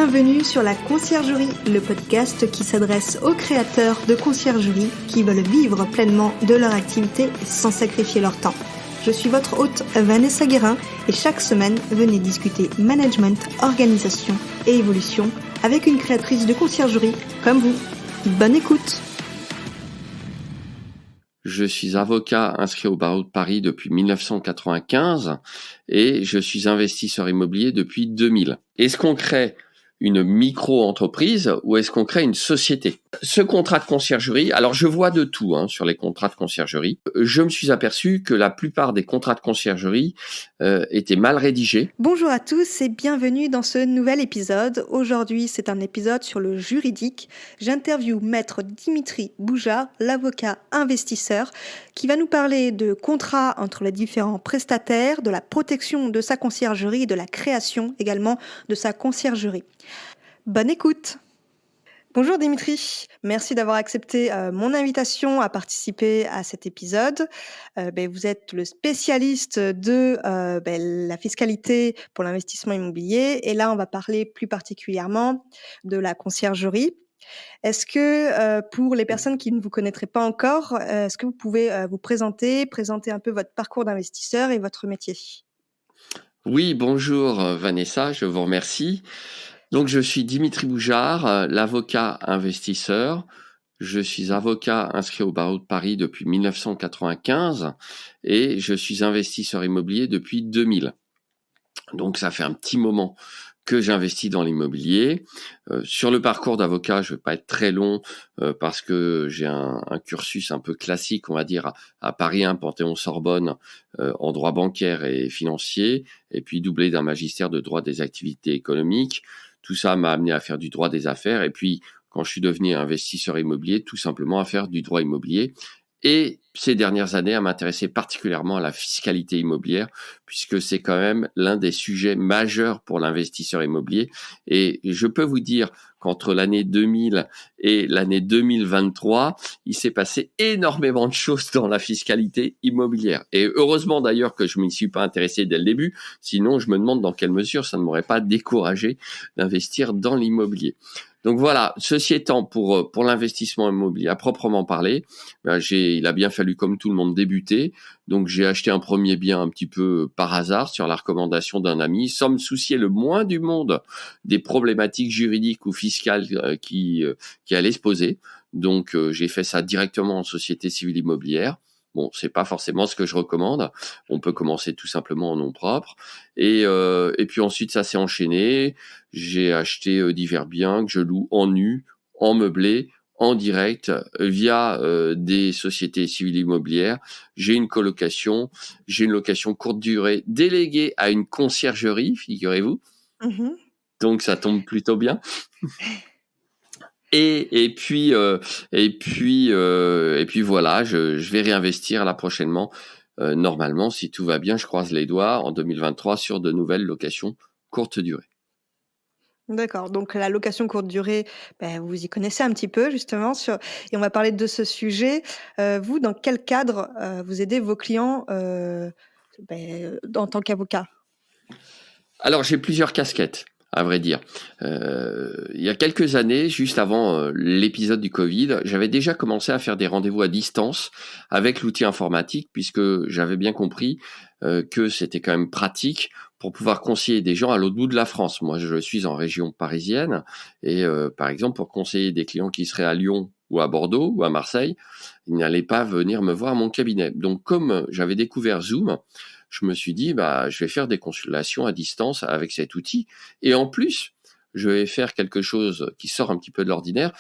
Bienvenue sur la Conciergerie, le podcast qui s'adresse aux créateurs de conciergerie qui veulent vivre pleinement de leur activité sans sacrifier leur temps. Je suis votre hôte Vanessa Guérin et chaque semaine, venez discuter management, organisation et évolution avec une créatrice de conciergerie comme vous. Bonne écoute! Je suis avocat inscrit au barreau de Paris depuis 1995 et je suis investisseur immobilier depuis 2000. Est-ce qu'on crée une micro-entreprise ou est-ce qu'on crée une société? Ce contrat de conciergerie, alors je vois de tout sur les contrats de conciergerie. Je me suis aperçu que la plupart des contrats de conciergerie étaient mal rédigés. Bonjour à tous et bienvenue dans ce nouvel épisode. Aujourd'hui, c'est un épisode sur le juridique. J'interviewe Maître Dimitri Boujard, l'avocat investisseur, qui va nous parler de contrats entre les différents prestataires, de la protection de sa conciergerie et de la création également de sa conciergerie. Bonne écoute! Bonjour Dimitri, merci d'avoir accepté mon invitation à participer à cet épisode. Vous êtes le spécialiste de la fiscalité pour l'investissement immobilier et là on va parler plus particulièrement de la conciergerie. Est-ce que pour les personnes qui ne vous connaîtraient pas encore, est-ce que vous pouvez vous présenter un peu votre parcours d'investisseur et votre métier? Oui, bonjour Vanessa, je vous remercie. Donc, je suis Dimitri Boujard, l'avocat investisseur. Je suis avocat inscrit au barreau de Paris depuis 1995 et je suis investisseur immobilier depuis 2000. Donc, ça fait un petit moment que j'investis dans l'immobilier. Sur le parcours d'avocat, je ne vais pas être très long parce que j'ai un cursus un peu classique, on va dire, à Paris 1, Panthéon-Sorbonne, en droit bancaire et financier, et puis doublé d'un magistère de droit des activités économiques. Tout ça m'a amené à faire du droit des affaires et puis quand je suis devenu investisseur immobilier, tout simplement à faire du droit immobilier. Et ces dernières années, à m'intéresser particulièrement à la fiscalité immobilière, puisque c'est quand même l'un des sujets majeurs pour l'investisseur immobilier. Et je peux vous dire qu'entre l'année 2000 et l'année 2023, il s'est passé énormément de choses dans la fiscalité immobilière. Et heureusement d'ailleurs que je ne m'y suis pas intéressé dès le début, sinon je me demande dans quelle mesure ça ne m'aurait pas découragé d'investir dans l'immobilier. Donc voilà, ceci étant, pour l'investissement immobilier à proprement parler, il a bien fallu comme tout le monde débuter. Donc j'ai acheté un premier bien un petit peu par hasard sur la recommandation d'un ami, sans me soucier le moins du monde des problématiques juridiques ou fiscales qui allaient se poser. Donc j'ai fait ça directement en société civile immobilière. Bon, c'est pas forcément ce que je recommande. On peut commencer tout simplement en nom propre. Et puis ensuite, ça s'est enchaîné. J'ai acheté divers biens que je loue en nu, en meublé, en direct, via des sociétés civiles immobilières. J'ai une location courte durée déléguée à une conciergerie, figurez-vous. Mmh. Donc ça tombe plutôt bien. Et puis voilà, je vais réinvestir là prochainement, normalement, si tout va bien, je croise les doigts, en 2023 sur de nouvelles locations courte durée. D'accord, donc la location courte durée, vous y connaissez un petit peu justement et on va parler de ce sujet. Vous, dans quel cadre, vous aidez vos clients, en tant qu'avocat? Alors j'ai plusieurs casquettes, à vrai dire. Il y a quelques années, juste avant l'épisode du Covid, j'avais déjà commencé à faire des rendez-vous à distance avec l'outil informatique puisque j'avais bien compris que c'était quand même pratique pour pouvoir conseiller des gens à l'autre bout de la France. Moi, je suis en région parisienne et par exemple, pour conseiller des clients qui seraient à Lyon ou à Bordeaux ou à Marseille, ils n'allaient pas venir me voir à mon cabinet. Donc, comme j'avais découvert Zoom, je me suis dit, je vais faire des consultations à distance avec cet outil. Et en plus, je vais faire quelque chose qui sort un petit peu de l'ordinaire.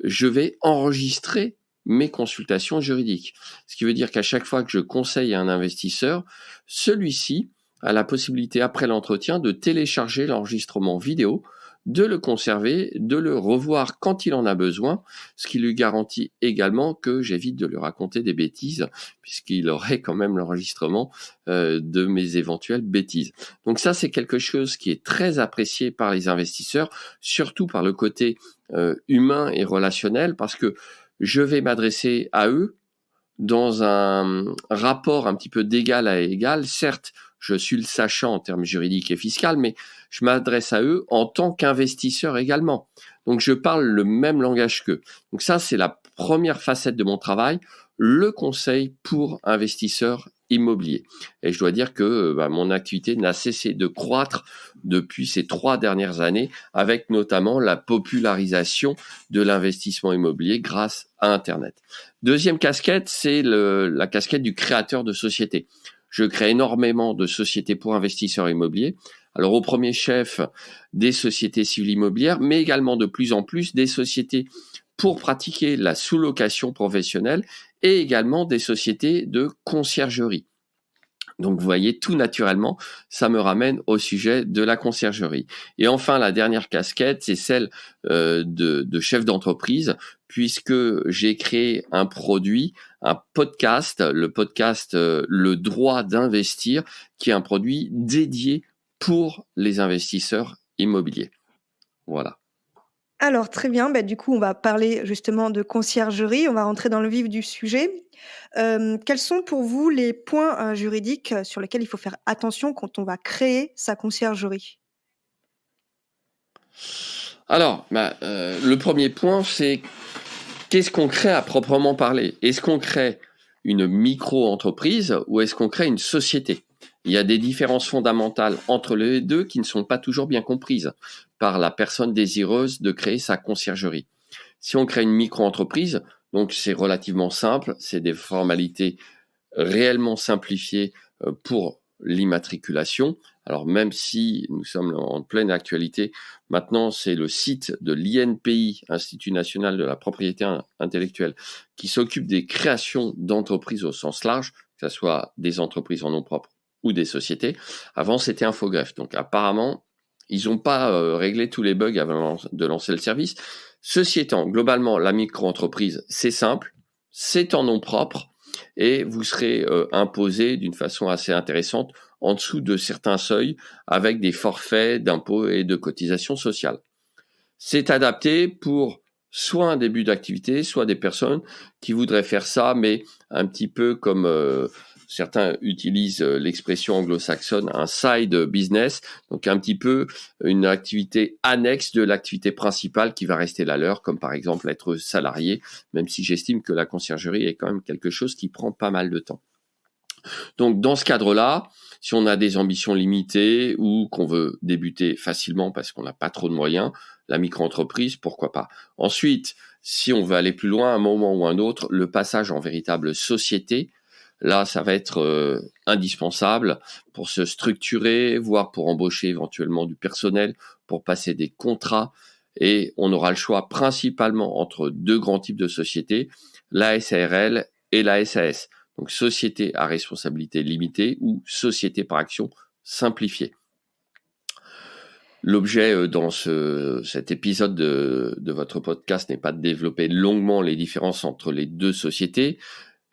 Je vais enregistrer mes consultations juridiques. Ce qui veut dire qu'à chaque fois que je conseille à un investisseur, celui-ci a la possibilité, après l'entretien, de télécharger l'enregistrement vidéo, de le conserver, de le revoir quand il en a besoin, ce qui lui garantit également que j'évite de lui raconter des bêtises, puisqu'il aurait quand même l'enregistrement de mes éventuelles bêtises. Donc ça, c'est quelque chose qui est très apprécié par les investisseurs, surtout par le côté humain et relationnel, parce que je vais m'adresser à eux dans un rapport un petit peu d'égal à égal. Certes, je suis le sachant en termes juridiques et fiscaux, mais je m'adresse à eux en tant qu'investisseur également. Donc, je parle le même langage qu'eux. Donc ça, c'est la première facette de mon travail, le conseil pour investisseurs immobiliers. Et je dois dire que mon activité n'a cessé de croître depuis ces 3 dernières années, avec notamment la popularisation de l'investissement immobilier grâce à Internet. Deuxième casquette, c'est la casquette du créateur de société. Je crée énormément de sociétés pour investisseurs immobiliers. Alors au premier chef, des sociétés civiles immobilières, mais également de plus en plus des sociétés pour pratiquer la sous-location professionnelle et également des sociétés de conciergerie. Donc vous voyez, tout naturellement, ça me ramène au sujet de la conciergerie. Et enfin, la dernière casquette, c'est celle de chef d'entreprise, puisque j'ai créé un produit, un podcast, le podcast Le droit d'investir, qui est un produit dédié pour les investisseurs immobiliers. Voilà. Alors très bien, du coup on va parler justement de conciergerie, on va rentrer dans le vif du sujet. Quels sont pour vous les points juridiques sur lesquels il faut faire attention quand on va créer sa conciergerie? Alors, le premier point, c'est qu'est-ce qu'on crée à proprement parler? Est-ce qu'on crée une micro-entreprise ou est-ce qu'on crée une société? Il y a des différences fondamentales entre les deux qui ne sont pas toujours bien comprises par la personne désireuse de créer sa conciergerie. Si on crée une micro-entreprise, donc c'est relativement simple, c'est des formalités réellement simplifiées pour l'immatriculation. Alors même si nous sommes en pleine actualité, maintenant c'est le site de l'INPI, Institut national de la propriété intellectuelle, qui s'occupe des créations d'entreprises au sens large, que ce soit des entreprises en nom propre ou des sociétés. Avant c'était Infogreffe, donc apparemment ils n'ont pas réglé tous les bugs avant de lancer le service. Ceci étant, globalement la micro-entreprise c'est simple, c'est en nom propre, et vous serez imposé d'une façon assez intéressante en dessous de certains seuils avec des forfaits d'impôts et de cotisations sociales. C'est adapté pour soit un début d'activité, soit des personnes qui voudraient faire ça, mais un petit peu comme certains utilisent l'expression anglo-saxonne, un side business, donc un petit peu une activité annexe de l'activité principale qui va rester la leur, comme par exemple être salarié, même si j'estime que la conciergerie est quand même quelque chose qui prend pas mal de temps. Donc dans ce cadre-là, si on a des ambitions limitées ou qu'on veut débuter facilement parce qu'on n'a pas trop de moyens, la micro-entreprise, pourquoi pas. Ensuite, si on veut aller plus loin, à un moment ou un autre, le passage en véritable société, là, ça va être indispensable pour se structurer, voire pour embaucher éventuellement du personnel, pour passer des contrats. Et on aura le choix principalement entre 2 grands types de sociétés, la SARL et la SAS. Donc société à responsabilité limitée ou société par action simplifiée. L'objet dans cet épisode de votre podcast n'est pas de développer longuement les différences entre les 2 sociétés.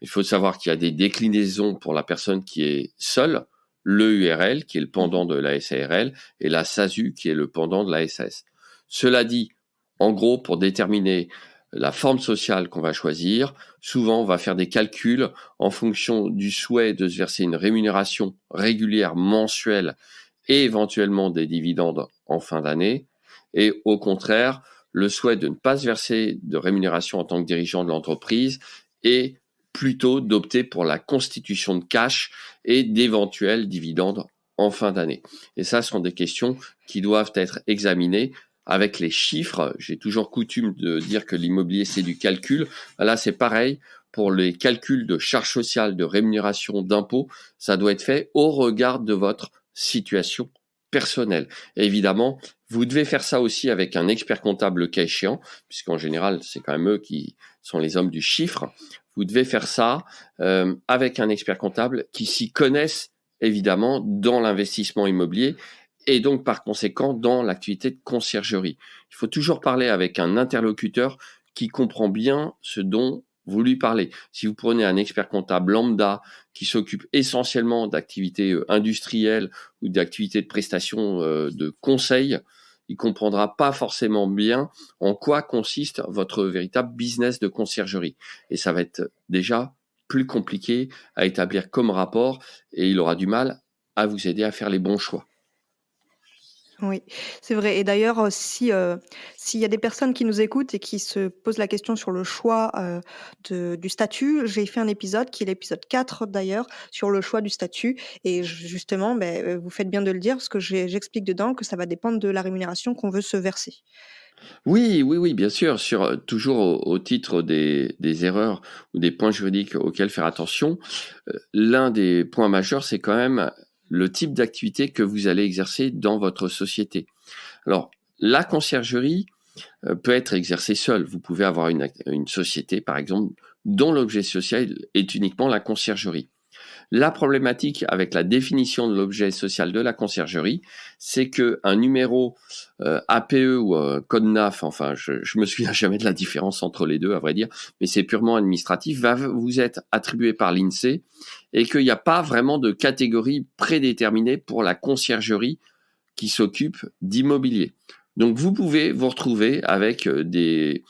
Il faut savoir qu'il y a des déclinaisons pour la personne qui est seule, l'EURL qui est le pendant de la SARL et la SASU qui est le pendant de la SAS. Cela dit, en gros, pour déterminer la forme sociale qu'on va choisir, souvent on va faire des calculs en fonction du souhait de se verser une rémunération régulière mensuelle et éventuellement des dividendes en fin d'année, et au contraire, le souhait de ne pas se verser de rémunération en tant que dirigeant de l'entreprise et plutôt d'opter pour la constitution de cash et d'éventuels dividendes en fin d'année. Et ça, ce sont des questions qui doivent être examinées avec les chiffres. J'ai toujours coutume de dire que l'immobilier, c'est du calcul. Là, c'est pareil. Pour les calculs de charges sociales, de rémunération, d'impôts, ça doit être fait au regard de votre situation personnelle. Et évidemment, vous devez faire ça aussi avec un expert comptable le cas échéant, puisqu'en général, c'est quand même eux qui sont les hommes du chiffre. Vous devez faire ça avec un expert comptable qui s'y connaisse évidemment dans l'investissement immobilier et donc par conséquent dans l'activité de conciergerie. Il faut toujours parler avec un interlocuteur qui comprend bien ce dont vous lui parlez. Si vous prenez un expert comptable lambda qui s'occupe essentiellement d'activités industrielles ou d'activités de prestation de conseil, il comprendra pas forcément bien en quoi consiste votre véritable business de conciergerie. Et ça va être déjà plus compliqué à établir comme rapport et il aura du mal à vous aider à faire les bons choix. Oui, c'est vrai. Et d'ailleurs, s'il y a des personnes qui nous écoutent et qui se posent la question sur le choix du statut, j'ai fait un épisode, qui est l'épisode 4 d'ailleurs, sur le choix du statut. Et justement, vous faites bien de le dire, parce que j'explique dedans que ça va dépendre de la rémunération qu'on veut se verser. Oui, oui, oui, bien sûr, toujours au titre des erreurs ou des points juridiques auxquels faire attention, l'un des points majeurs, c'est quand même le type d'activité que vous allez exercer dans votre société. Alors, la conciergerie peut être exercée seule. Vous pouvez avoir une société, par exemple, dont l'objet social est uniquement la conciergerie. La problématique avec la définition de l'objet social de la conciergerie, c'est qu'un numéro APE ou code NAF, enfin je me souviens jamais de la différence entre les deux à vrai dire, mais c'est purement administratif, va vous être attribué par l'INSEE et qu'il n'y a pas vraiment de catégorie prédéterminée pour la conciergerie qui s'occupe d'immobilier. Donc vous pouvez vous retrouver avec des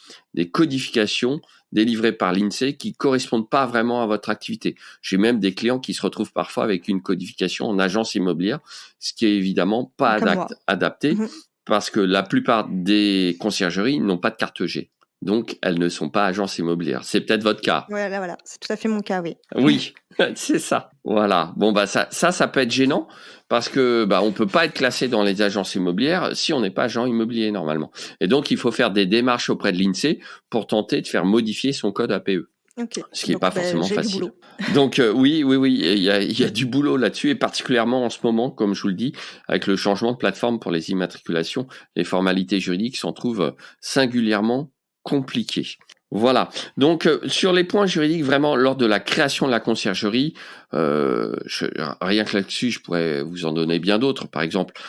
codifications délivrées par l'INSEE qui correspondent pas vraiment à votre activité. J'ai même des clients qui se retrouvent parfois avec une codification en agence immobilière, ce qui est évidemment pas adapté parce que la plupart des conciergeries n'ont pas de carte G. Donc, elles ne sont pas agences immobilières. C'est peut-être votre cas. Voilà, c'est tout à fait mon cas, oui. Oui, c'est ça. Voilà. Bon, ça peut être gênant parce que on peut pas être classé dans les agences immobilières si on n'est pas agent immobilier normalement. Et donc, il faut faire des démarches auprès de l'INSEE pour tenter de faire modifier son code APE. Okay. Ce qui n'est pas forcément facile. Du Donc oui, il y a du boulot là-dessus et particulièrement en ce moment, comme je vous le dis, avec le changement de plateforme pour les immatriculations, les formalités juridiques s'en trouvent singulièrement compliquées. Voilà. Donc sur les points juridiques, vraiment lors de la création de la conciergerie, rien que là-dessus, je pourrais vous en donner bien d'autres. Par exemple,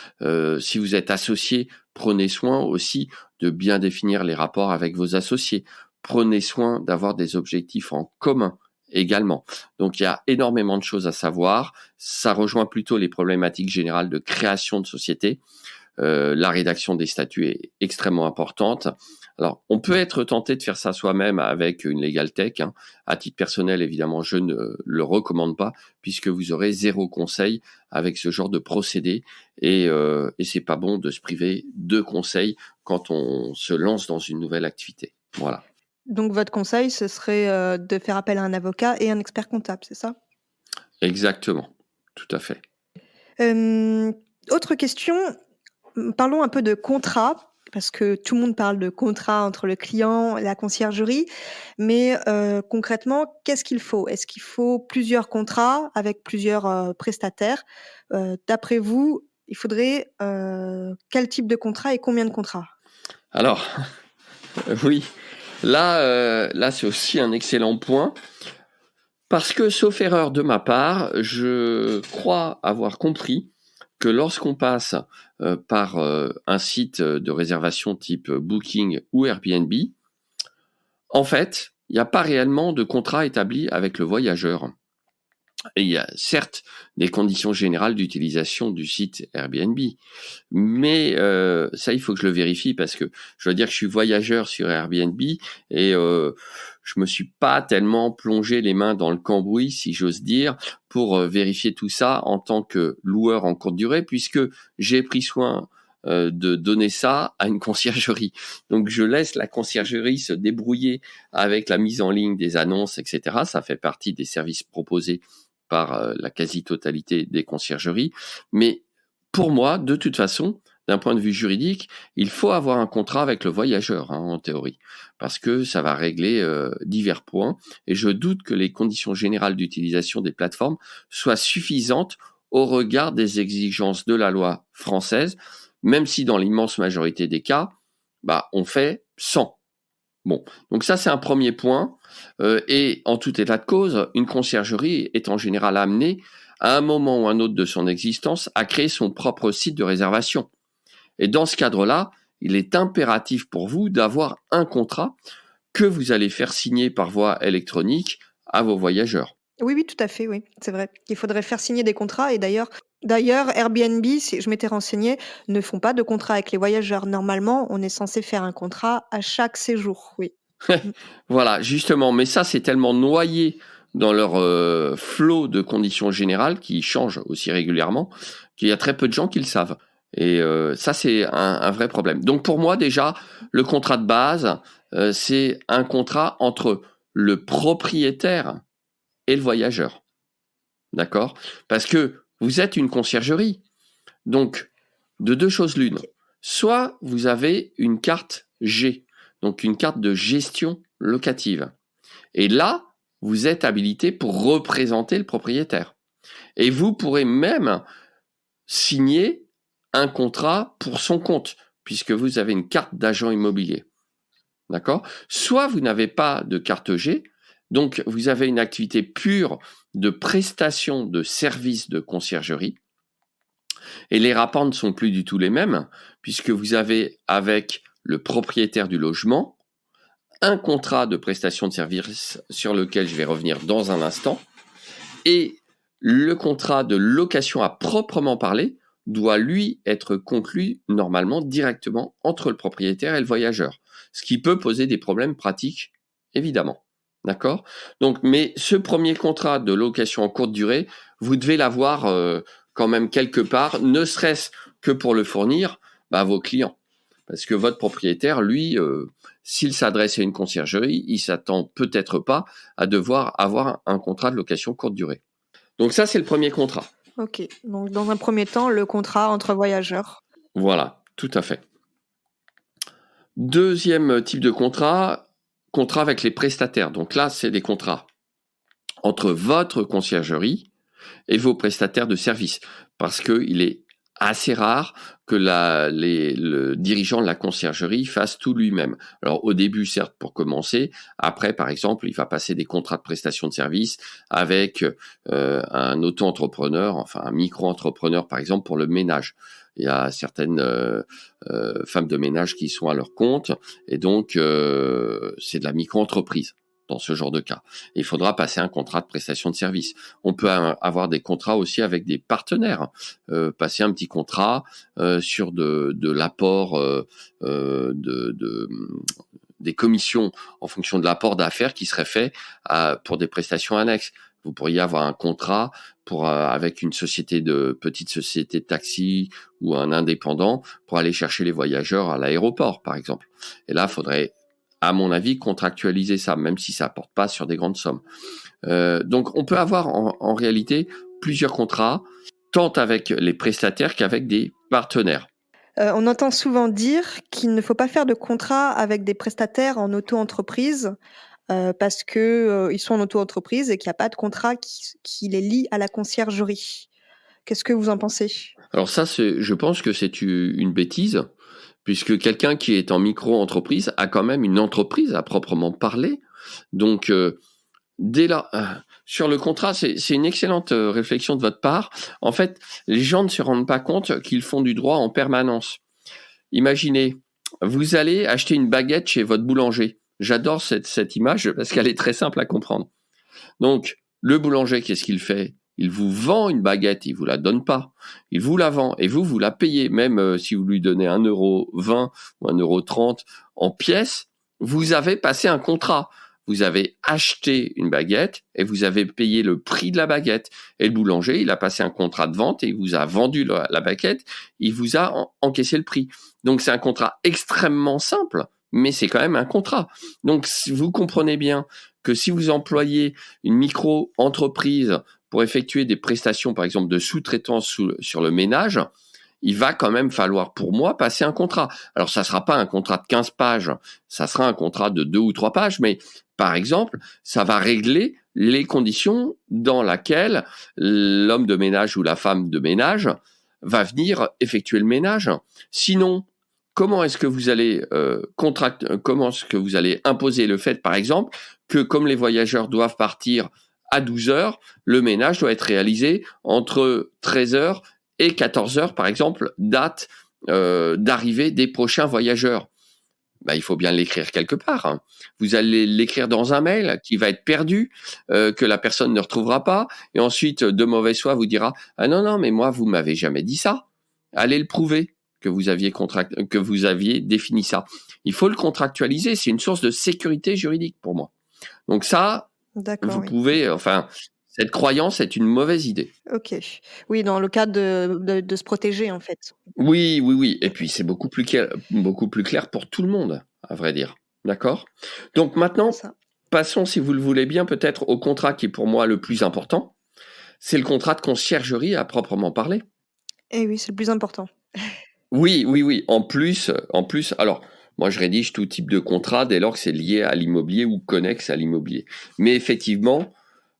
si vous êtes associé, prenez soin aussi de bien définir les rapports avec vos associés. Prenez soin d'avoir des objectifs en commun également. Donc il y a énormément de choses à savoir. Ça rejoint plutôt les problématiques générales de création de société. La rédaction des statuts est extrêmement importante. Alors, on peut être tenté de faire ça soi-même avec une Legal Tech. À titre personnel, évidemment, je ne le recommande pas puisque vous aurez zéro conseil avec ce genre de procédé et c'est pas bon de se priver de conseils quand on se lance dans une nouvelle activité. Voilà. Donc, votre conseil, ce serait de faire appel à un avocat et un expert comptable, c'est ça? Exactement, tout à fait. Autre question, parlons un peu de contrat, parce que tout le monde parle de contrat entre le client et la conciergerie, mais concrètement, qu'est-ce qu'il faut? Est-ce qu'il faut plusieurs contrats avec plusieurs prestataires? D'après vous, il faudrait quel type de contrat et combien de contrats? Alors, oui, là c'est aussi un excellent point. Parce que, sauf erreur de ma part, je crois avoir compris que lorsqu'on passe par un site de réservation type Booking ou Airbnb, en fait, il n'y a pas réellement de contrat établi avec le voyageur. Et il y a certes des conditions générales d'utilisation du site Airbnb, mais ça, il faut que je le vérifie parce que je dois dire que je suis voyageur sur Airbnb et je me suis pas tellement plongé les mains dans le cambouis, si j'ose dire, pour vérifier tout ça en tant que loueur en courte durée, puisque j'ai pris soin de donner ça à une conciergerie. Donc je laisse la conciergerie se débrouiller avec la mise en ligne des annonces, etc. Ça fait partie des services proposés par la quasi-totalité des conciergeries. Mais pour moi, de toute façon, d'un point de vue juridique, il faut avoir un contrat avec le voyageur, en théorie, parce que ça va régler divers points. Et je doute que les conditions générales d'utilisation des plateformes soient suffisantes au regard des exigences de la loi française, même si dans l'immense majorité des cas, on fait sans. Bon, donc ça c'est un premier point. Et en tout état de cause, une conciergerie est en général amenée, à un moment ou un autre de son existence, à créer son propre site de réservation. Et dans ce cadre-là, il est impératif pour vous d'avoir un contrat que vous allez faire signer par voie électronique à vos voyageurs. Oui, tout à fait, oui, c'est vrai. Il faudrait faire signer des contrats et d'ailleurs, Airbnb, si je m'étais renseignée, ne font pas de contrat avec les voyageurs. Normalement, on est censé faire un contrat à chaque séjour, oui. Voilà, justement, mais ça c'est tellement noyé dans leur flot de conditions générales qui changent aussi régulièrement, qu'il y a très peu de gens qui le savent. Et ça, c'est un vrai problème. Donc pour moi, déjà, le contrat de base, c'est un contrat entre le propriétaire et le voyageur. D'accord ? Parce que vous êtes une conciergerie. Donc, de deux choses l'une. Soit vous avez une carte G, donc une carte de gestion locative. Et là, vous êtes habilité pour représenter le propriétaire. Et vous pourrez même signer un contrat pour son compte, puisque vous avez une carte d'agent immobilier. D'accord ? Soit vous n'avez pas de carte G, donc vous avez une activité pure de prestation de services de conciergerie, et les rapports ne sont plus du tout les mêmes, puisque vous avez avec le propriétaire du logement un contrat de prestation de services sur lequel je vais revenir dans un instant, et le contrat de location à proprement parler doit, lui, être conclu normalement directement entre le propriétaire et le voyageur, ce qui peut poser des problèmes pratiques, évidemment. D'accord ? Donc, mais ce premier contrat de location en courte durée, vous devez l'avoir quand même quelque part, ne serait-ce que pour le fournir à vos clients. Parce que votre propriétaire, lui, s'il s'adresse à une conciergerie, il s'attend peut-être pas à devoir avoir un contrat de location courte durée. Donc ça, c'est le premier contrat. Ok, donc dans un premier temps, le contrat entre voyageurs. Voilà, tout à fait. Deuxième type de contrat avec les prestataires. Donc là, c'est des contrats entre votre conciergerie et vos prestataires de services. Parce qu'il est assez rare que le dirigeant de la conciergerie fasse tout lui-même. Alors au début, certes, pour commencer. Après, par exemple, il va passer des contrats de prestation de services avec un auto-entrepreneur, enfin un micro-entrepreneur, par exemple, pour le ménage. Il y a certaines femmes de ménage qui sont à leur compte, et donc c'est de la micro-entreprise dans ce genre de cas. Il faudra passer un contrat de prestation de service. On peut avoir des contrats aussi avec des partenaires, passer un petit contrat sur de l'apport des commissions en fonction de l'apport d'affaires qui serait fait pour des prestations annexes. Vous pourriez avoir un contrat avec une petite société de taxi ou un indépendant pour aller chercher les voyageurs à l'aéroport, par exemple. Et là, il faudrait, à mon avis, contractualiser ça, même si ça apporte pas sur des grandes sommes. Donc, on peut avoir en réalité plusieurs contrats, tant avec les prestataires qu'avec des partenaires. On entend souvent dire qu'il ne faut pas faire de contrat avec des prestataires en auto-entreprise parce qu'ils sont en auto-entreprise et qu'il n'y a pas de contrat qui les lie à la conciergerie. Qu'est-ce que vous en pensez ? Alors ça, je pense que c'est une bêtise, puisque quelqu'un qui est en micro-entreprise a quand même une entreprise à proprement parler. Donc, dès là, sur le contrat, c'est une excellente réflexion de votre part. En fait, les gens ne se rendent pas compte qu'ils font du droit en permanence. Imaginez, vous allez acheter une baguette chez votre boulanger. J'adore cette image parce qu'elle est très simple à comprendre. Donc, le boulanger, qu'est-ce qu'il fait ? Il vous vend une baguette, il vous la donne pas. Il vous la vend et vous la payez. Même si vous lui donnez 1,20 € ou 1,30 € en pièces, vous avez passé un contrat. Vous avez acheté une baguette et vous avez payé le prix de la baguette. Et le boulanger, il a passé un contrat de vente et il vous a vendu la baguette, il vous a encaissé le prix. Donc c'est un contrat extrêmement simple, mais c'est quand même un contrat. Donc vous comprenez bien que si vous employez une micro-entreprise pour effectuer des prestations, par exemple, de sous-traitance sur le ménage, il va quand même falloir, pour moi, passer un contrat. Alors, ça sera pas un contrat de 15 pages, ça sera un contrat de 2 ou 3 pages, mais par exemple, ça va régler les conditions dans lesquelles l'homme de ménage ou la femme de ménage va venir effectuer le ménage. Sinon, comment est-ce que vous allez comment est-ce que vous allez imposer le fait, par exemple, que comme les voyageurs doivent partir à 12 heures, le ménage doit être réalisé entre 13 heures et 14 heures, par exemple, date d'arrivée des prochains voyageurs. Il faut bien l'écrire quelque part. Hein. Vous allez l'écrire dans un mail qui va être perdu, que la personne ne retrouvera pas, et ensuite, de mauvaise foi, vous dira « Ah non, mais moi, vous m'avez jamais dit ça. Allez le prouver que vous aviez défini ça. » Il faut le contractualiser, c'est une source de sécurité juridique pour moi. Donc ça, D'accord, Vous oui. pouvez, cette croyance est une mauvaise idée. OK. Oui, dans le cadre de se protéger, en fait. Oui, oui, oui. Et puis c'est beaucoup plus clair pour tout le monde, à vrai dire. D'accord? Donc C'est maintenant, ça. passons, si vous le voulez bien, peut-être au contrat qui est pour moi le plus important. C'est le contrat de conciergerie à proprement parler. Eh oui, c'est le plus important. Oui, oui, oui. En plus, alors, moi, je rédige tout type de contrat dès lors que c'est lié à l'immobilier ou connexe à l'immobilier. Mais effectivement,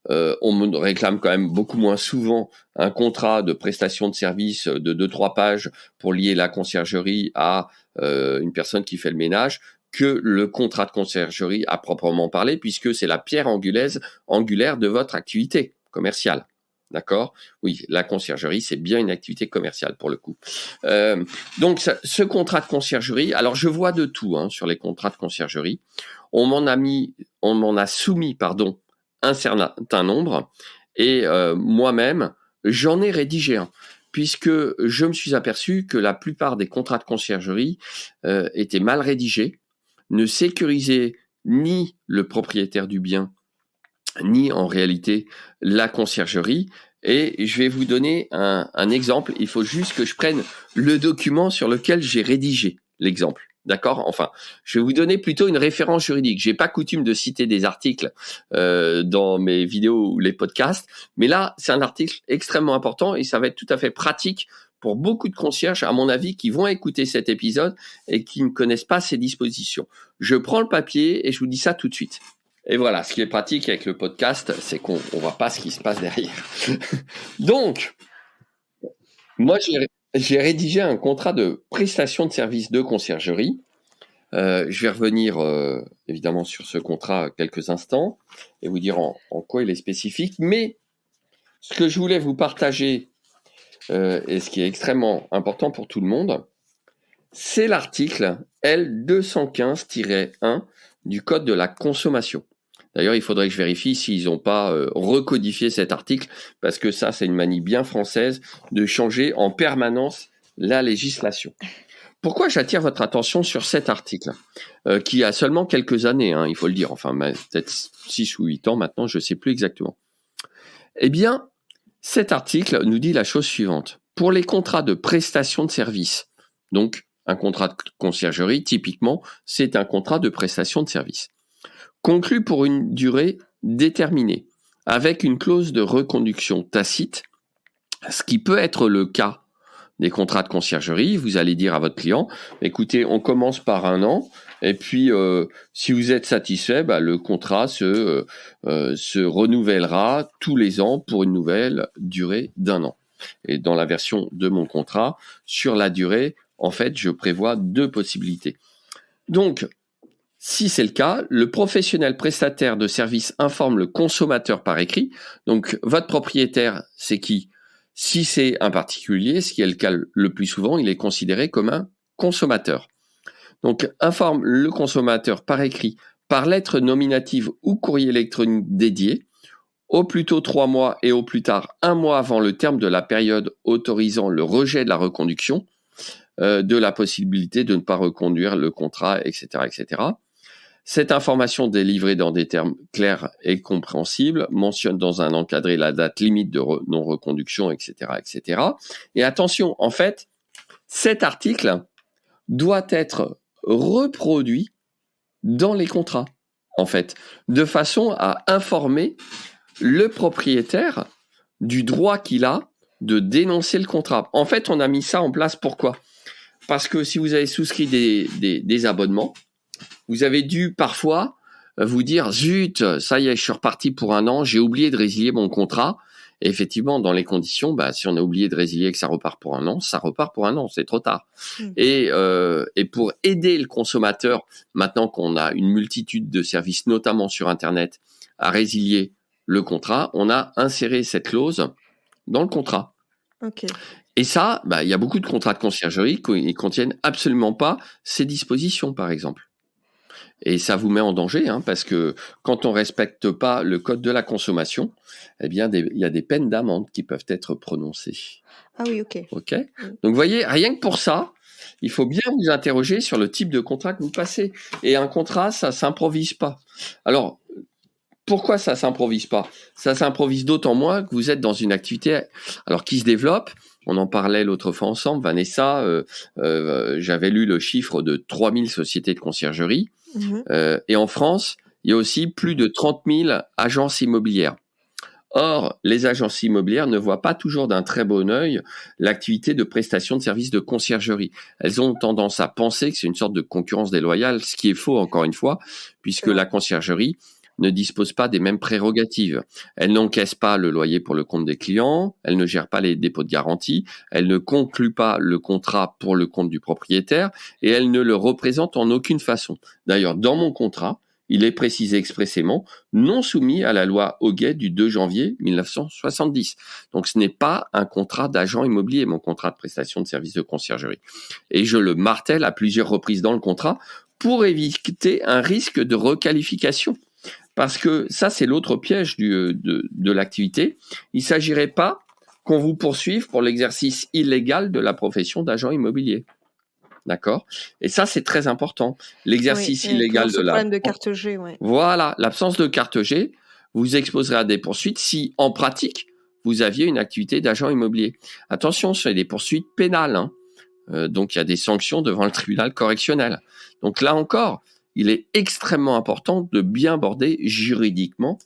on me réclame quand même beaucoup moins souvent un contrat de prestation de service de 2-3 pages pour lier la conciergerie à une personne qui fait le ménage que le contrat de conciergerie à proprement parler, puisque c'est la pierre angulaire de votre activité commerciale. D'accord? Oui, la conciergerie, c'est bien une activité commerciale pour le coup. Donc, ce contrat de conciergerie, alors je vois de tout sur les contrats de conciergerie. On m'en a soumis, pardon, un certain nombre, et moi-même, j'en ai rédigé un, puisque je me suis aperçu que la plupart des contrats de conciergerie étaient mal rédigés, ne sécurisaient ni le propriétaire du bien, ni en réalité la conciergerie. Et je vais vous donner un exemple. Il faut juste que je prenne le document sur lequel j'ai rédigé l'exemple. D'accord? Enfin, je vais vous donner plutôt une référence juridique. J'ai pas coutume de citer des articles dans mes vidéos ou les podcasts, mais là, c'est un article extrêmement important et ça va être tout à fait pratique pour beaucoup de concierges, à mon avis, qui vont écouter cet épisode et qui ne connaissent pas ces dispositions. Je prends le papier et je vous dis ça tout de suite. Et voilà, ce qui est pratique avec le podcast, c'est qu'on ne voit pas ce qui se passe derrière. Donc, moi, j'ai rédigé un contrat de prestation de service de conciergerie. Je vais revenir évidemment sur ce contrat quelques instants et vous dire en quoi il est spécifique. Mais ce que je voulais vous partager et ce qui est extrêmement important pour tout le monde, c'est l'article L215-1 du Code de la consommation. D'ailleurs, il faudrait que je vérifie s'ils n'ont pas recodifié cet article, parce que ça, c'est une manie bien française de changer en permanence la législation. Pourquoi j'attire votre attention sur cet article, qui a seulement quelques années, il faut le dire, enfin peut-être 6 ou 8 ans maintenant, je ne sais plus exactement. Eh bien, cet article nous dit la chose suivante. Pour les contrats de prestation de service, donc un contrat de conciergerie, typiquement, c'est un contrat de prestation de service, conclu pour une durée déterminée, avec une clause de reconduction tacite, ce qui peut être le cas des contrats de conciergerie. Vous allez dire à votre client, écoutez, on commence par 1 an, et puis si vous êtes satisfait, le contrat se renouvellera tous les ans pour une nouvelle durée d'1 an. Et dans la version de mon contrat, sur la durée, en fait, je prévois 2 possibilités. Donc, si c'est le cas, le professionnel prestataire de service informe le consommateur par écrit. Donc, votre propriétaire, c'est qui? Si c'est un particulier, ce qui est le cas le plus souvent, il est considéré comme un consommateur. Donc, informe le consommateur par écrit, par lettre nominative ou courrier électronique dédié, au plus tôt 3 mois et au plus tard 1 mois avant le terme de la période autorisant le rejet de la reconduction, de la possibilité de ne pas reconduire le contrat, etc., etc. Cette information délivrée dans des termes clairs et compréhensibles mentionne dans un encadré la date limite de non-reconduction, etc., etc. Et attention, en fait, cet article doit être reproduit dans les contrats, en fait, de façon à informer le propriétaire du droit qu'il a de dénoncer le contrat. En fait, on a mis ça en place pourquoi? Parce que si vous avez souscrit des abonnements, vous avez dû parfois vous dire « Zut, ça y est, je suis reparti pour 1 an, j'ai oublié de résilier mon contrat ». Et effectivement, dans les conditions, si on a oublié de résilier et que ça repart pour 1 an, ça repart pour 1 an, c'est trop tard. Et pour aider le consommateur, maintenant qu'on a une multitude de services, notamment sur Internet, à résilier le contrat, on a inséré cette clause dans le contrat. Ok. Et ça, il y a beaucoup de contrats de conciergerie qui ne contiennent absolument pas ces dispositions, par exemple. Et ça vous met en danger, parce que quand on respecte pas le code de la consommation, eh bien, il y a des peines d'amende qui peuvent être prononcées. Ah oui, ok. Ok. Donc, vous voyez, rien que pour ça, il faut bien vous interroger sur le type de contrat que vous passez. Et un contrat, ça s'improvise pas. Alors, pourquoi ça s'improvise pas? Ça s'improvise d'autant moins que vous êtes dans une activité alors qui se développe. On en parlait l'autre fois ensemble, Vanessa. J'avais lu le chiffre de 3000 sociétés de conciergerie. Et en France, il y a aussi plus de 30 000 agences immobilières. Or, les agences immobilières ne voient pas toujours d'un très bon œil l'activité de prestation de services de conciergerie. Elles ont tendance à penser que c'est une sorte de concurrence déloyale, ce qui est faux encore une fois, puisque la conciergerie ne dispose pas des mêmes prérogatives. Elle n'encaisse pas le loyer pour le compte des clients, elle ne gère pas les dépôts de garantie, elle ne conclut pas le contrat pour le compte du propriétaire et elle ne le représente en aucune façon. D'ailleurs, dans mon contrat, il est précisé expressément non soumis à la loi Hoguet du 2 janvier 1970. Donc ce n'est pas un contrat d'agent immobilier, mon contrat de prestation de services de conciergerie. Et je le martèle à plusieurs reprises dans le contrat pour éviter un risque de requalification. Parce que ça, c'est l'autre piège de l'activité. Il ne s'agirait pas qu'on vous poursuive pour l'exercice illégal de la profession d'agent immobilier. D'accord? Et ça, c'est très important. L'exercice illégal de la... problème de carte G, ouais. Voilà, l'absence de carte G vous exposerait à des poursuites si, en pratique, vous aviez une activité d'agent immobilier. Attention, c'est des poursuites pénales. Donc, il y a des sanctions devant le tribunal correctionnel. Donc là encore, il est extrêmement important de bien border juridiquement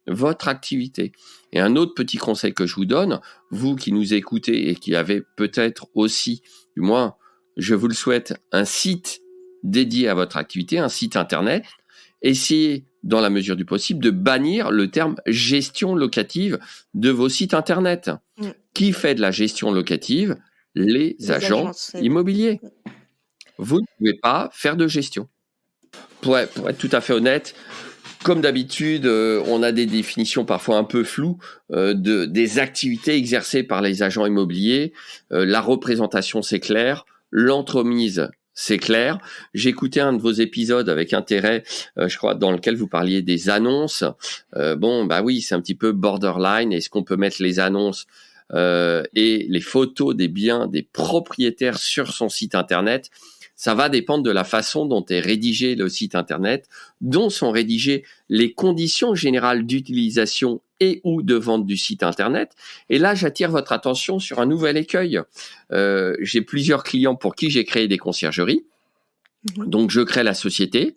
votre activité. Et un autre petit conseil que je vous donne, vous qui nous écoutez et qui avez peut-être aussi, du moins, je vous le souhaite, un site dédié à votre activité, un site internet, essayez, dans la mesure du possible, de bannir le terme gestion locative de vos sites internet. Qui fait de la gestion locative? Les agences immobiliers. Vous ne pouvez pas faire de gestion. Pour être tout à fait honnête, comme d'habitude, on a des définitions parfois un peu floues des activités exercées par les agents immobiliers. La représentation, c'est clair. L'entremise, c'est clair. J'ai écouté un de vos épisodes avec intérêt, je crois, dans lequel vous parliez des annonces. Oui, c'est un petit peu borderline. Est-ce qu'on peut mettre les annonces et les photos des biens des propriétaires sur son site internet? Ça va dépendre de la façon dont est rédigé le site internet, dont sont rédigées les conditions générales d'utilisation et ou de vente du site internet. Et là, j'attire votre attention sur un nouvel écueil. J'ai plusieurs clients pour qui j'ai créé des conciergeries. Donc, je crée la société.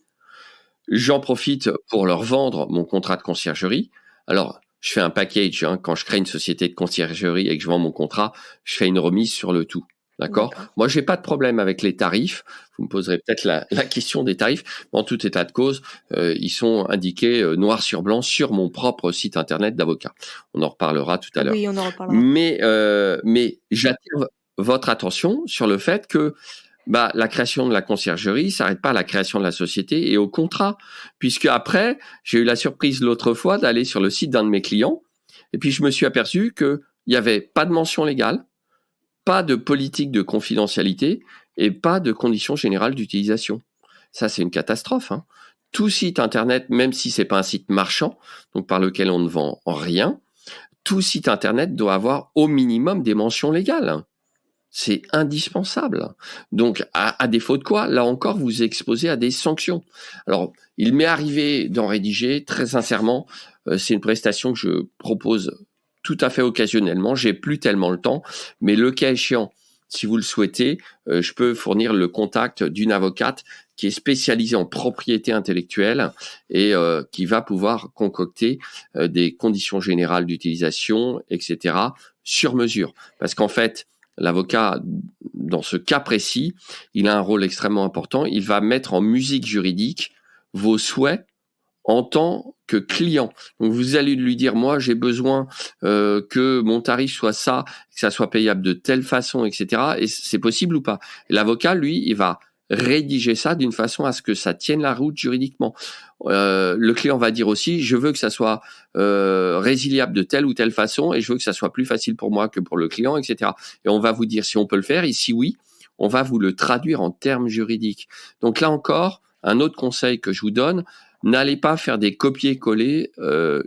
J'en profite pour leur vendre mon contrat de conciergerie. Alors, je fais un package. Quand je crée une société de conciergerie et que je vends mon contrat, je fais une remise sur le tout. D'accord. Moi, j'ai pas de problème avec les tarifs. Vous me poserez peut-être la question des tarifs. En tout état de cause, ils sont indiqués noir sur blanc sur mon propre site internet d'avocat. On en reparlera tout à l'heure. Oui, on en reparlera. Mais j'attire votre attention sur le fait que la création de la conciergerie s'arrête pas à la création de la société et au contrat, puisque après, j'ai eu la surprise l'autre fois d'aller sur le site d'un de mes clients et puis je me suis aperçu que il y avait pas de mention légale, pas de politique de confidentialité et pas de conditions générales d'utilisation. Ça, c'est une catastrophe. Tout site internet, même si c'est pas un site marchand, donc par lequel on ne vend rien, tout site internet doit avoir au minimum des mentions légales. C'est indispensable. Donc, à défaut de quoi, là encore, vous exposez à des sanctions. Alors, il m'est arrivé d'en rédiger, très sincèrement, c'est une prestation que je propose tout à fait occasionnellement, j'ai plus tellement le temps, mais le cas échéant, si vous le souhaitez, je peux fournir le contact d'une avocate qui est spécialisée en propriété intellectuelle et qui va pouvoir concocter des conditions générales d'utilisation, etc., sur mesure. Parce qu'en fait, l'avocat, dans ce cas précis, il a un rôle extrêmement important. Il va mettre en musique juridique vos souhaits en tant que client. Donc vous allez lui dire, moi j'ai besoin que mon tarif soit ça, que ça soit payable de telle façon, etc. Et c'est possible ou pas? Et l'avocat, lui, il va rédiger ça d'une façon à ce que ça tienne la route juridiquement. Le client va dire aussi, je veux que ça soit résiliable de telle ou telle façon et je veux que ça soit plus facile pour moi que pour le client, etc. Et on va vous dire si on peut le faire et si oui, on va vous le traduire en termes juridiques. Donc là encore, un autre conseil que je vous donne, n'allez pas faire des copier-coller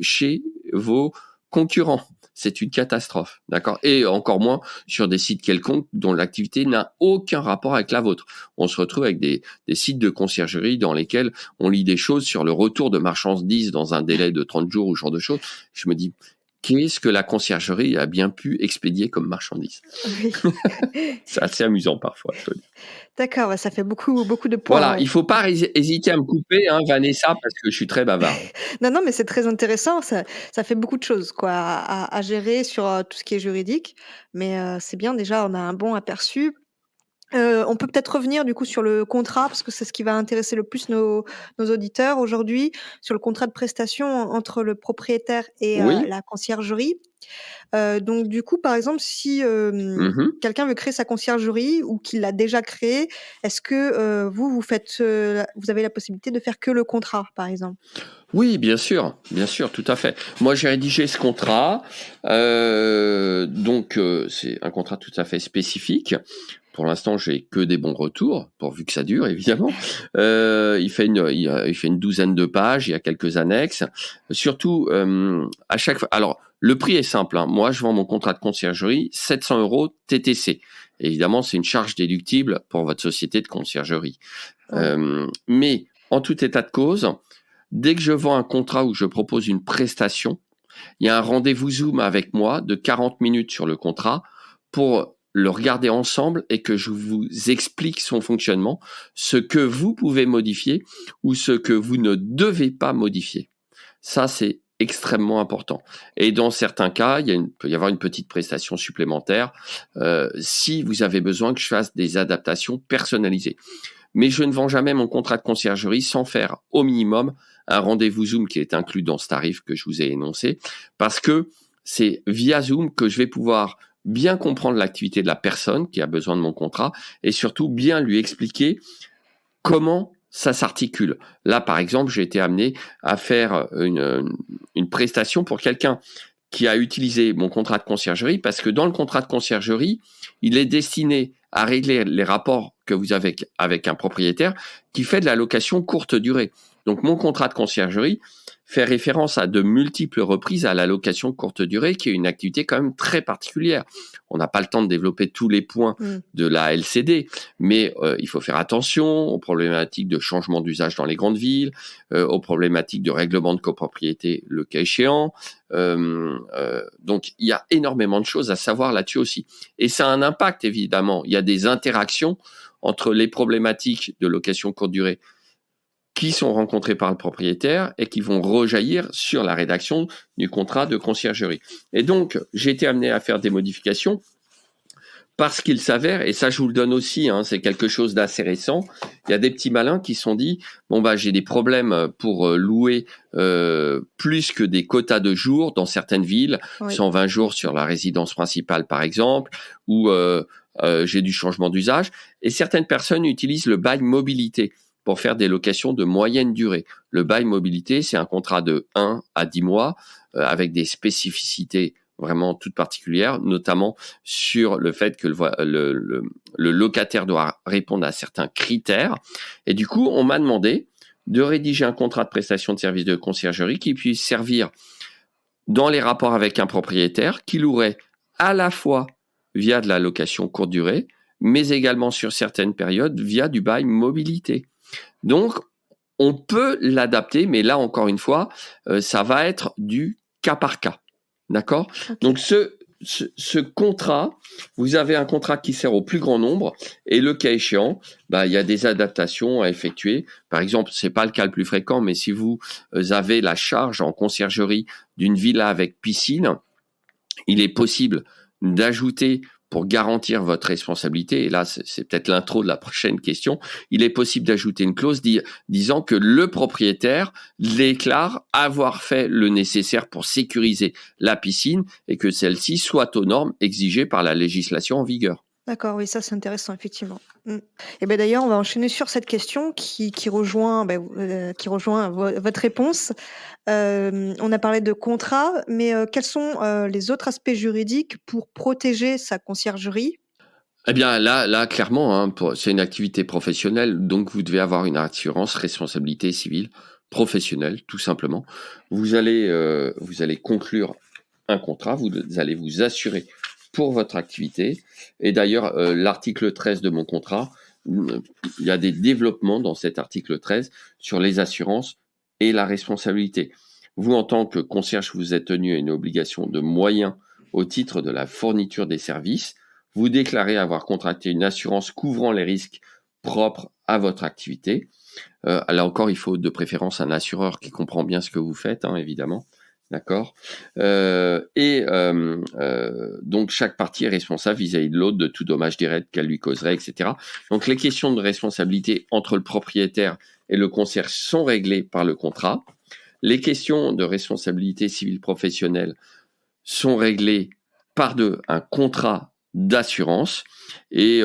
chez vos concurrents. C'est une catastrophe, d'accord? Et encore moins sur des sites quelconques dont l'activité n'a aucun rapport avec la vôtre. On se retrouve avec des sites de conciergerie dans lesquels on lit des choses sur le retour de marchandises dans un délai de 30 jours ou ce genre de choses. Je me dis, qu'est-ce que la conciergerie a bien pu expédier comme marchandises? Oui. C'est assez amusant parfois, je te dis. D'accord, ouais, ça fait beaucoup de points, Voilà, ouais. il faut pas hésiter à me couper, hein, Vanessa, parce que je suis très bavard. Non, mais c'est très intéressant, ça fait beaucoup de choses quoi à gérer sur, tout ce qui est juridique, mais c'est bien déjà, on a un bon aperçu. On peut peut-être revenir du coup sur le contrat parce que c'est ce qui va intéresser le plus nos auditeurs aujourd'hui, sur le contrat de prestation entre le propriétaire et Oui? la conciergerie. Donc du coup, par exemple, si, Mmh. quelqu'un veut créer sa conciergerie ou qu'il l'a déjà créée, est-ce que, vous faites, vous avez la possibilité de faire que le contrat, par exemple? Oui, bien sûr, tout à fait. Moi, j'ai rédigé ce contrat, donc c'est un contrat tout à fait spécifique. Pour l'instant, j'ai que des bons retours, pourvu que ça dure, évidemment. Il fait une douzaine de pages, il y a quelques annexes. Surtout, à chaque fois... Alors, le prix est simple, hein. Moi, je vends mon contrat de conciergerie 700 € TTC. Évidemment, c'est une charge déductible pour votre société de conciergerie. Ouais. Mais, en tout état de cause, dès que je vends un contrat où je propose une prestation, il y a un rendez-vous Zoom avec moi de 40 minutes sur le contrat pour le regarder ensemble et que je vous explique son fonctionnement, ce que vous pouvez modifier ou ce que vous ne devez pas modifier. Ça, c'est extrêmement important. Et dans certains cas, peut y avoir une petite prestation supplémentaire si vous avez besoin que je fasse des adaptations personnalisées. Mais je ne vends jamais mon contrat de conciergerie sans faire au minimum un rendez-vous Zoom qui est inclus dans ce tarif que je vous ai énoncé, parce que c'est via Zoom que je vais pouvoir bien comprendre l'activité de la personne qui a besoin de mon contrat et surtout bien lui expliquer comment ça s'articule. Là, par exemple, j'ai été amené à faire une prestation pour quelqu'un qui a utilisé mon contrat de conciergerie parce que dans le contrat de conciergerie, il est destiné à régler les rapports que vous avez avec un propriétaire qui fait de la location courte durée. Donc, mon contrat de conciergerie fait référence à de multiples reprises à la location courte durée, qui est une activité quand même très particulière. On n'a pas le temps de développer tous les points de la LCD, mais il faut faire attention aux problématiques de changement d'usage dans les grandes villes, aux problématiques de règlement de copropriété, le cas échéant. Donc, il y a énormément de choses à savoir là-dessus aussi. Et ça a un impact, évidemment. Il y a des interactions entre les problématiques de location courte durée qui sont rencontrés par le propriétaire et qui vont rejaillir sur la rédaction du contrat de conciergerie. Et donc, j'ai été amené à faire des modifications parce qu'il s'avère, et ça je vous le donne aussi, hein, c'est quelque chose d'assez récent, il y a des petits malins qui se sont dit, bon bah j'ai des problèmes pour louer plus que des quotas de jours dans certaines villes, Oui. 120 jours sur la résidence principale par exemple, ou j'ai du changement d'usage, et certaines personnes utilisent le bail mobilité pour faire des locations de moyenne durée. Le bail mobilité, c'est un contrat de 1 à 10 mois avec des spécificités vraiment toutes particulières, notamment sur le fait que le locataire doit répondre à certains critères. Et du coup, on m'a demandé de rédiger un contrat de prestation de service de conciergerie qui puisse servir dans les rapports avec un propriétaire, qui louerait à la fois via de la location courte durée, mais également sur certaines périodes via du bail mobilité. Donc, on peut l'adapter, mais là, encore une fois, ça va être du cas par cas. D'accord ? OK. Donc, ce contrat, vous avez un contrat qui sert au plus grand nombre et le cas échéant, il y a des adaptations à effectuer. Par exemple, c'est pas le cas le plus fréquent, mais si vous avez la charge en conciergerie d'une villa avec piscine, il est possible d'ajouter, pour garantir votre responsabilité, et là c'est peut-être l'intro de la prochaine question, il est possible d'ajouter une clause disant que le propriétaire déclare avoir fait le nécessaire pour sécuriser la piscine et que celle-ci soit aux normes exigées par la législation en vigueur. D'accord, oui, ça c'est intéressant, effectivement. Et ben d'ailleurs, on va enchaîner sur cette question qui rejoint, votre réponse. On a parlé de contrat, mais quels sont, les autres aspects juridiques pour protéger sa conciergerie? Eh bien là clairement, hein, c'est une activité professionnelle, donc vous devez avoir une assurance responsabilité civile professionnelle, tout simplement. Vous allez conclure un contrat, vous allez vous assurer pour votre activité. Et d'ailleurs, l'article 13 de mon contrat, il y a des développements dans cet article 13 sur les assurances et la responsabilité. Vous, en tant que concierge, vous êtes tenu à une obligation de moyens au titre de la fourniture des services. Vous déclarez avoir contracté une assurance couvrant les risques propres à votre activité. Là encore, il faut de préférence un assureur qui comprend bien ce que vous faites, évidemment. D'accord. Donc, chaque partie est responsable vis-à-vis de l'autre de tout dommage direct qu'elle lui causerait, etc. Donc, les questions de responsabilité entre le propriétaire et le concierge sont réglées par le contrat. Les questions de responsabilité civile professionnelle sont réglées par un contrat d'assurance. Et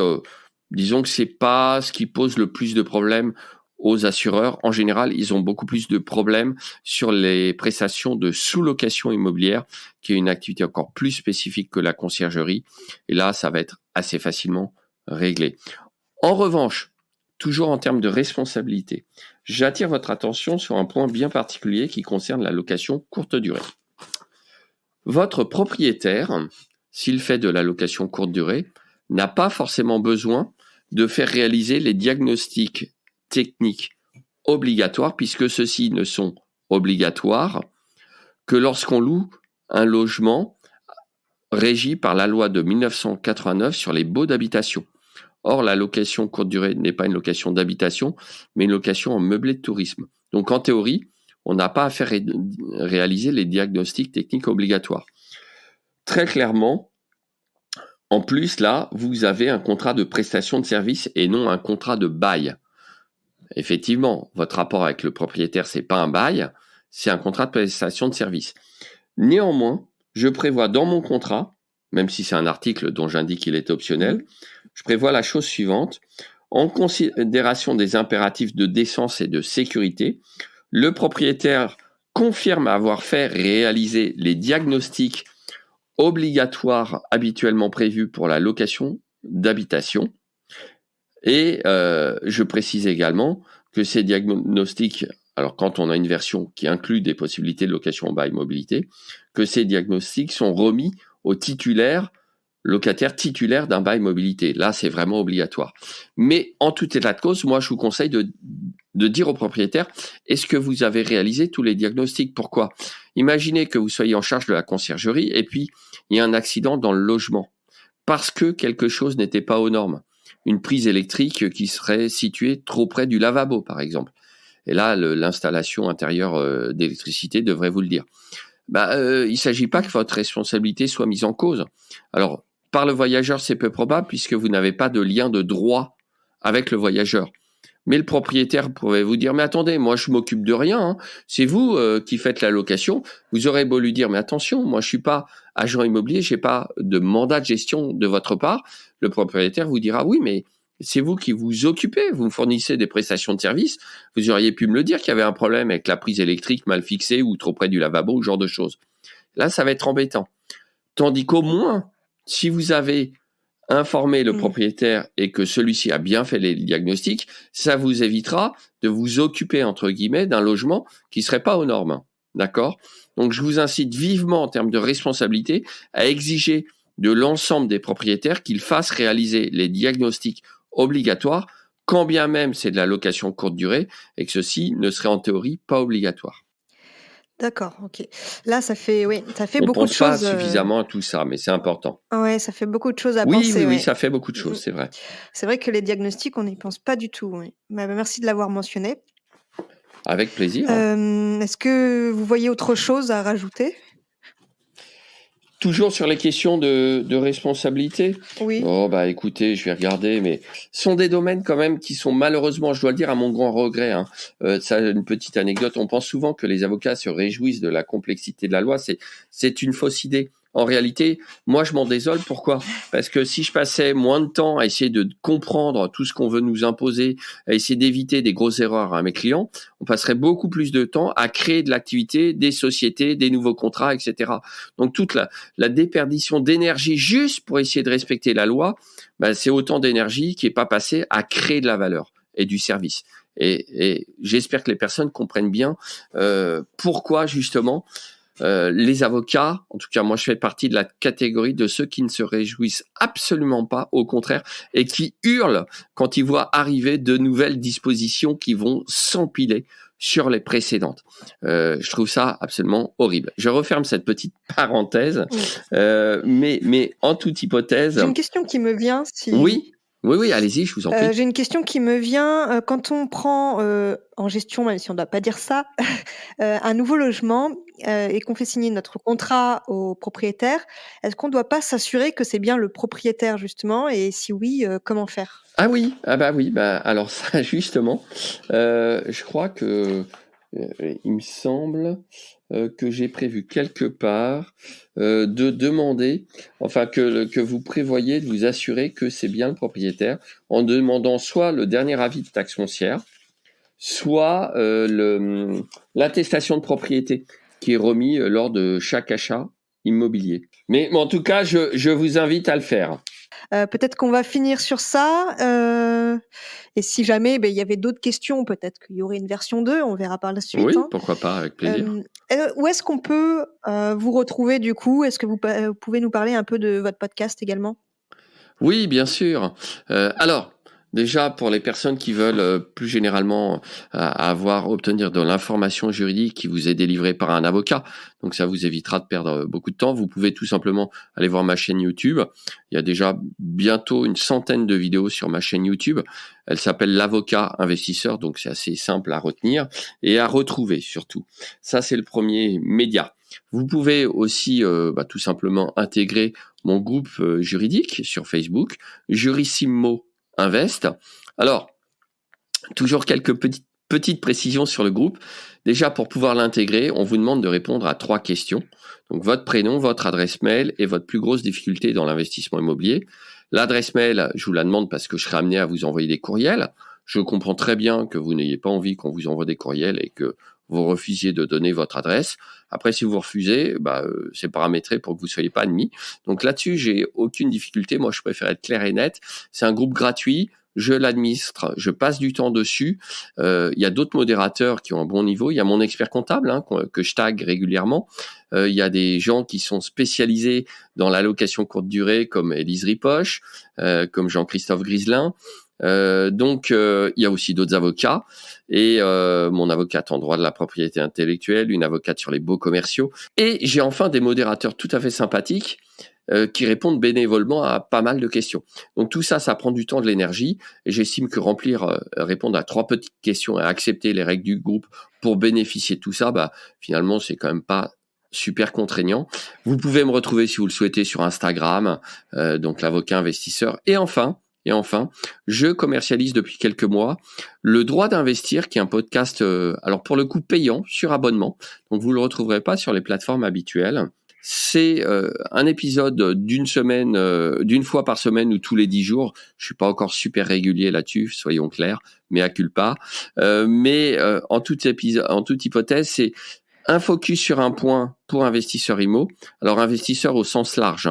disons que c'est pas ce qui pose le plus de problèmes aux assureurs. En général, ils ont beaucoup plus de problèmes sur les prestations de sous-location immobilière, qui est une activité encore plus spécifique que la conciergerie. Et là, ça va être assez facilement réglé. En revanche, toujours en termes de responsabilité, j'attire votre attention sur un point bien particulier qui concerne la location courte durée. Votre propriétaire, s'il fait de la location courte durée, n'a pas forcément besoin de faire réaliser les diagnostics techniques obligatoires, puisque ceux-ci ne sont obligatoires que lorsqu'on loue un logement régi par la loi de 1989 sur les baux d'habitation. Or, la location courte durée n'est pas une location d'habitation, mais une location en meublé de tourisme. Donc, en théorie, on n'a pas à faire réaliser les diagnostics techniques obligatoires. Très clairement, en plus, là, vous avez un contrat de prestation de service et non un contrat de bail. Effectivement, votre rapport avec le propriétaire, c'est pas un bail, c'est un contrat de prestation de service. Néanmoins, je prévois dans mon contrat, même si c'est un article dont j'indique qu'il est optionnel, je prévois la chose suivante. En considération des impératifs de décence et de sécurité, le propriétaire confirme avoir fait réaliser les diagnostics obligatoires habituellement prévus pour la location d'habitation. Et je précise également que ces diagnostics, alors quand on a une version qui inclut des possibilités de location en bail mobilité, que ces diagnostics sont remis au locataire titulaire d'un bail mobilité. Là, c'est vraiment obligatoire. Mais en tout état de cause, moi, je vous conseille de dire au propriétaire, est-ce que vous avez réalisé tous les diagnostics? Pourquoi? Imaginez que vous soyez en charge de la conciergerie et puis il y a un accident dans le logement parce que quelque chose n'était pas aux normes. Une prise électrique qui serait située trop près du lavabo, par exemple. Et là, l'installation intérieure d'électricité devrait vous le dire. Il ne s'agit pas que votre responsabilité soit mise en cause. Alors, par le voyageur, c'est peu probable puisque vous n'avez pas de lien de droit avec le voyageur. Mais le propriétaire pourrait vous dire, mais attendez, moi je m'occupe de rien, c'est vous qui faites la location. Vous aurez beau lui dire, mais attention, moi je suis pas agent immobilier, j'ai pas de mandat de gestion de votre part. Le propriétaire vous dira, oui, mais c'est vous qui vous occupez, vous me fournissez des prestations de service. Vous auriez pu me le dire qu'il y avait un problème avec la prise électrique mal fixée ou trop près du lavabo ou ce genre de choses. Là, ça va être embêtant. Tandis qu'au moins, si vous avez informer le propriétaire et que celui-ci a bien fait les diagnostics, ça vous évitera de vous occuper, entre guillemets, d'un logement qui ne serait pas aux normes. D'accord? Donc, je vous incite vivement, en termes de responsabilité, à exiger de l'ensemble des propriétaires qu'ils fassent réaliser les diagnostics obligatoires, quand bien même c'est de la location courte durée et que ceci ne serait en théorie pas obligatoire. D'accord, ok. Là, ça fait On beaucoup de pense pas choses. suffisamment à tout ça, mais c'est important. Ouais, ça fait beaucoup de choses à Oui, penser. oui, ça fait beaucoup de choses, c'est vrai. C'est vrai que les diagnostics, on n'y pense pas du tout. Ouais. Merci de l'avoir mentionné. Avec plaisir. Est-ce que vous voyez autre chose à rajouter? Toujours sur les questions de responsabilité. Oui. Oh, écoutez, je vais regarder, mais ce sont des domaines quand même qui sont malheureusement, je dois le dire, à mon grand regret. Ça, une petite anecdote. On pense souvent que les avocats se réjouissent de la complexité de la loi. C'est une fausse idée. En réalité, moi, je m'en désole. Pourquoi? Parce que si je passais moins de temps à essayer de comprendre tout ce qu'on veut nous imposer, à essayer d'éviter des grosses erreurs à mes clients, on passerait beaucoup plus de temps à créer de l'activité, des sociétés, des nouveaux contrats, etc. Donc, toute la déperdition d'énergie juste pour essayer de respecter la loi, c'est autant d'énergie qui n'est pas passée à créer de la valeur et du service. Et j'espère que les personnes comprennent bien pourquoi, justement, les avocats, en tout cas moi je fais partie de la catégorie de ceux qui ne se réjouissent absolument pas, au contraire, et qui hurlent quand ils voient arriver de nouvelles dispositions qui vont s'empiler sur les précédentes. Je trouve ça absolument horrible. Je referme cette petite parenthèse, mais en toute hypothèse... J'ai une question qui me vient. Oui, allez-y, je vous en prie. J'ai une question qui me vient. Quand on prend en gestion, même si on ne doit pas dire ça, un nouveau logement et qu'on fait signer notre contrat au propriétaire, est-ce qu'on ne doit pas s'assurer que c'est bien le propriétaire, justement? Et si oui, comment faire? Ah oui, alors ça justement, je crois que il me semble que j'ai prévu quelque part de demander, enfin que vous prévoyez de vous assurer que c'est bien le propriétaire en demandant soit le dernier avis de taxe foncière, soit l'attestation de propriété qui est remis lors de chaque achat immobilier. Mais en tout cas, je vous invite à le faire. Peut-être qu'on va finir sur ça. Et si jamais il y avait d'autres questions, peut-être qu'il y aurait une version 2, on verra par la suite. Oui, pourquoi pas, avec plaisir. Où est-ce qu'on peut vous retrouver du coup? Est-ce que vous pouvez nous parler un peu de votre podcast également? Oui, bien sûr. Alors, déjà, pour les personnes qui veulent plus généralement obtenir de l'information juridique qui vous est délivrée par un avocat, donc ça vous évitera de perdre beaucoup de temps, vous pouvez tout simplement aller voir ma chaîne YouTube. Il y a déjà bientôt une centaine de vidéos sur ma chaîne YouTube. Elle s'appelle l'avocat investisseur, donc c'est assez simple à retenir et à retrouver surtout. Ça, c'est le premier média. Vous pouvez aussi tout simplement intégrer mon groupe juridique sur Facebook, Jurissimo Invest. Alors, toujours quelques petites précisions sur le groupe. Déjà, pour pouvoir l'intégrer, on vous demande de répondre à 3 questions. Donc, votre prénom, votre adresse mail et votre plus grosse difficulté dans l'investissement immobilier. L'adresse mail, je vous la demande parce que je serai amené à vous envoyer des courriels. Je comprends très bien que vous n'ayez pas envie qu'on vous envoie des courriels et que vous refusiez de donner votre adresse. Après, si vous refusez, c'est paramétré pour que vous ne soyez pas admis. Donc là-dessus, j'ai aucune difficulté. Moi, je préfère être clair et net. C'est un groupe gratuit. Je l'administre, je passe du temps dessus. Il y a d'autres modérateurs qui ont un bon niveau. Il y a mon expert comptable que je tag régulièrement. Il y a des gens qui sont spécialisés dans la location courte durée, comme Élise Ripoche, comme Jean-Christophe Griselin. Donc, il y a aussi d'autres avocats et mon avocate en droit de la propriété intellectuelle, une avocate sur les baux commerciaux. Et j'ai enfin des modérateurs tout à fait sympathiques qui répondent bénévolement à pas mal de questions. Donc tout ça, ça prend du temps, de l'énergie, et j'estime que répondre à 3 petites questions et accepter les règles du groupe pour bénéficier de tout ça, finalement, c'est quand même pas super contraignant. Vous pouvez me retrouver si vous le souhaitez sur Instagram, donc l'avocat investisseur. Et enfin, je commercialise depuis quelques mois le droit d'investir, qui est un podcast, alors pour le coup payant, sur abonnement. Donc vous le retrouverez pas sur les plateformes habituelles. C'est un épisode d'une fois par semaine ou tous les 10 jours. Je suis pas encore super régulier là-dessus, soyons clairs, mea culpa. Mais en toute hypothèse, c'est un focus sur un point pour investisseurs IMO. Alors investisseurs au sens large,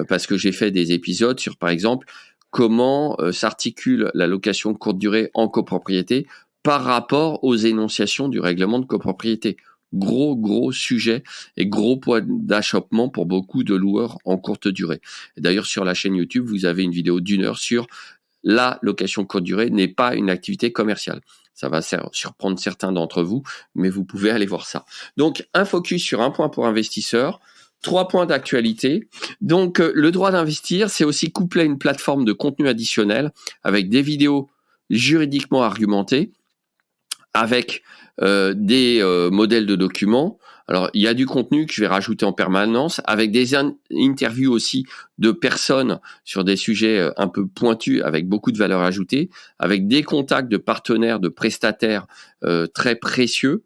parce que j'ai fait des épisodes sur, par exemple, comment s'articule la location courte durée en copropriété par rapport aux énonciations du règlement de copropriété. Gros sujet et gros point d'achoppement pour beaucoup de loueurs en courte durée. Et d'ailleurs, sur la chaîne YouTube, vous avez une vidéo d'1 heure sur la location courte durée n'est pas une activité commerciale. Ça va surprendre certains d'entre vous, mais vous pouvez aller voir ça. Donc, un focus sur un point pour investisseurs, 3 points d'actualité. Donc, le droit d'investir, c'est aussi couplé à une plateforme de contenu additionnel avec des vidéos juridiquement argumentées, avec des modèles de documents. Alors, il y a du contenu que je vais rajouter en permanence, avec des interviews aussi de personnes sur des sujets un peu pointus, avec beaucoup de valeur ajoutée, avec des contacts de partenaires, de prestataires très précieux,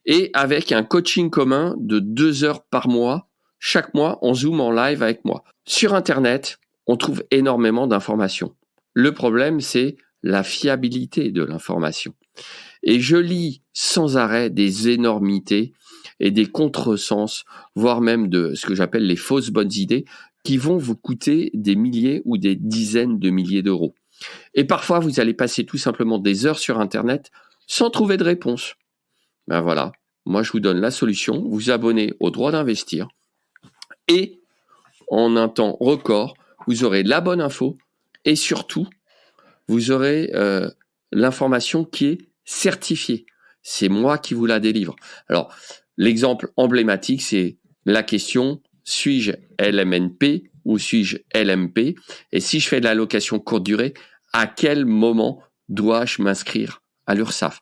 et avec un coaching commun de 2 heures par mois, chaque mois, en Zoom, en live avec moi. Sur Internet, on trouve énormément d'informations. Le problème, c'est la fiabilité de l'information. Et je lis sans arrêt des énormités et des contresens, voire même de ce que j'appelle les fausses bonnes idées, qui vont vous coûter des milliers ou des dizaines de milliers d'euros. Et parfois, vous allez passer tout simplement des heures sur Internet sans trouver de réponse. Voilà. moi je vous donne la solution, vous abonnez au droit d'investir et en un temps record, vous aurez la bonne info et surtout, vous aurez l'information qui est certifiée. C'est moi qui vous la délivre. Alors, l'exemple emblématique, c'est la question, suis-je LMNP ou suis-je LMP? Et si je fais de la location courte durée, à quel moment dois-je m'inscrire à l'URSSAF?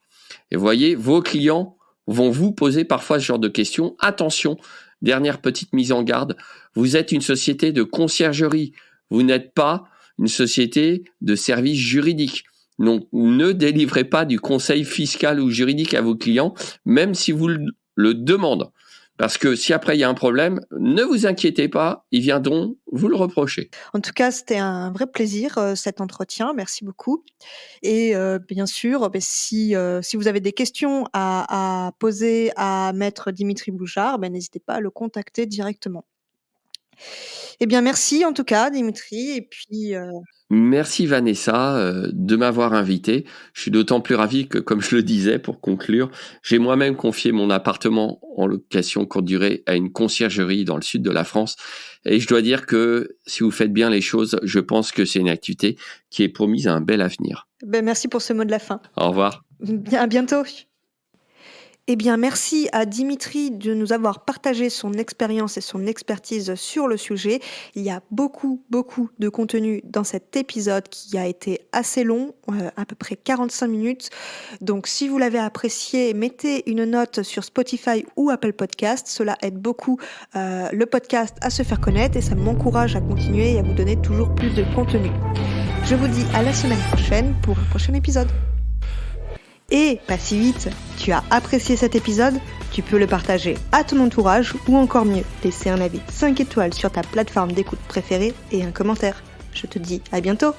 Et vous voyez, vos clients vont vous poser parfois ce genre de questions. Attention, dernière petite mise en garde, vous êtes une société de conciergerie, vous n'êtes pas une société de services juridiques. Donc, ne délivrez pas du conseil fiscal ou juridique à vos clients, même si vous le demandent. Parce que si après il y a un problème, ne vous inquiétez pas, ils viendront vous le reprocher. En tout cas, c'était un vrai plaisir cet entretien. Merci beaucoup. Et bien sûr, si vous avez des questions à poser à Maître Dimitri Boujard, n'hésitez pas à le contacter directement. Eh bien, merci en tout cas, Dimitri. Et puis, Merci Vanessa de m'avoir invité. Je suis d'autant plus ravi que, comme je le disais pour conclure, j'ai moi-même confié mon appartement en location courte durée à une conciergerie dans le sud de la France. Et je dois dire que si vous faites bien les choses, je pense que c'est une activité qui est promise à un bel avenir. merci pour ce mot de la fin. Au revoir. À bientôt. Eh bien, merci à Dimitri de nous avoir partagé son expérience et son expertise sur le sujet. Il y a beaucoup de contenu dans cet épisode qui a été assez long, à peu près 45 minutes. Donc, si vous l'avez apprécié, mettez une note sur Spotify ou Apple Podcast. Cela aide beaucoup le podcast à se faire connaître et ça m'encourage à continuer et à vous donner toujours plus de contenu. Je vous dis à la semaine prochaine pour un prochain épisode. Et pas si vite, tu as apprécié cet épisode? Tu peux le partager à ton entourage ou encore mieux, laisser un avis 5 étoiles sur ta plateforme d'écoute préférée et un commentaire. Je te dis à bientôt!